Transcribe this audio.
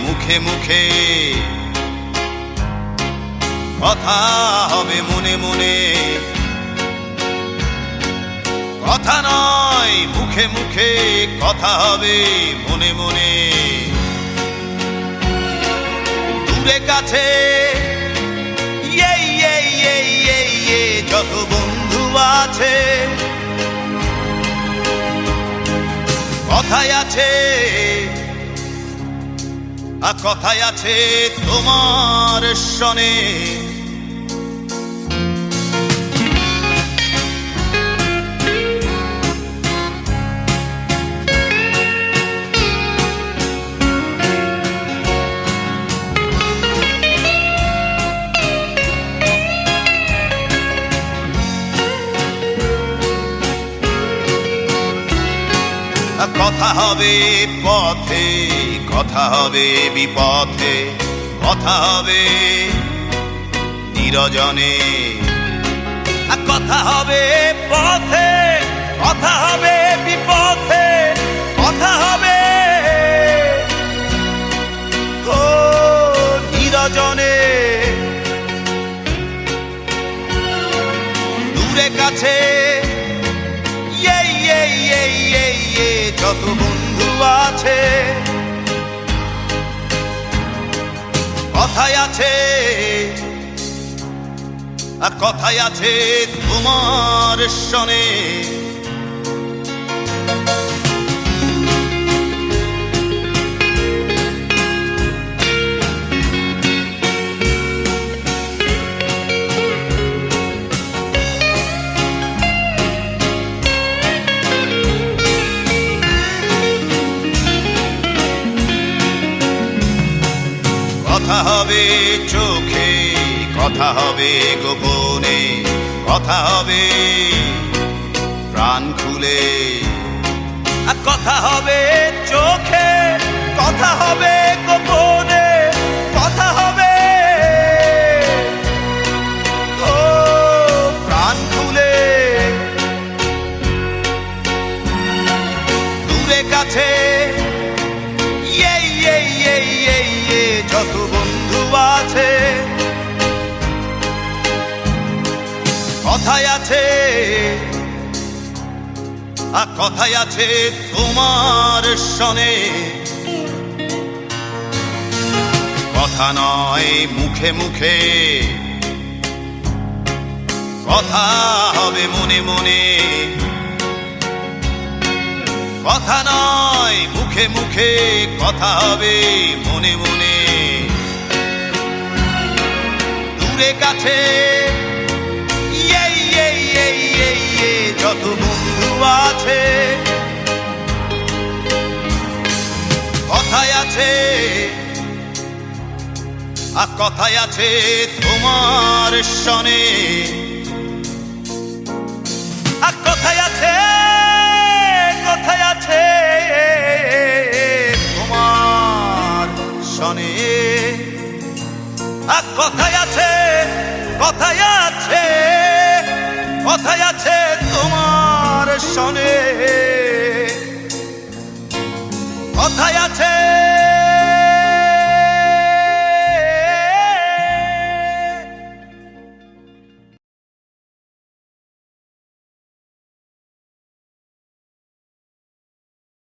মুখে মুখে, কথা হবে মনে মনে। কথা নয় মুখে মুখে, কথা হবে মনে মনে। দূরে কাছে যত বন্ধু আছে, কথায় আছে কথায় আছে তোমার সনে। কথা হবে পথে, কথা হবে বিপথে, কথা হবে নিরজনে। কথা হবে পথে, কথা হবে বিপথে, কথা হবে নিরজনে। দূরে কাছে যত বন্ধু আছে, কথায় আছে কথায় আছে তোমার সনে। কথা হবে চোখে, কথা হবে গোপনে, কথা হবে প্রাণ খুলে। কথা হবে চোখে, কথা হবে গোপনে, কথা হবে প্রাণ খুলে। দূরে কাছে যত বন্ধু আছে, কথায় আছে কথায় আছে তোমার সনে। কথা নয় মুখে মুখে, কথা হবে মনে মনে। কথা নয় মুখে মুখে, কথা হবে মনে মনে। দূরে কাছে যত বন্ধু আছে, কথায় আছে কথায় আছে তোমার সনে। কথায় আছে কথায় আছে তোমার সনে। কথায় আছে কথায় আছে কথায় আছে তোমার সনে। কথায় আছে।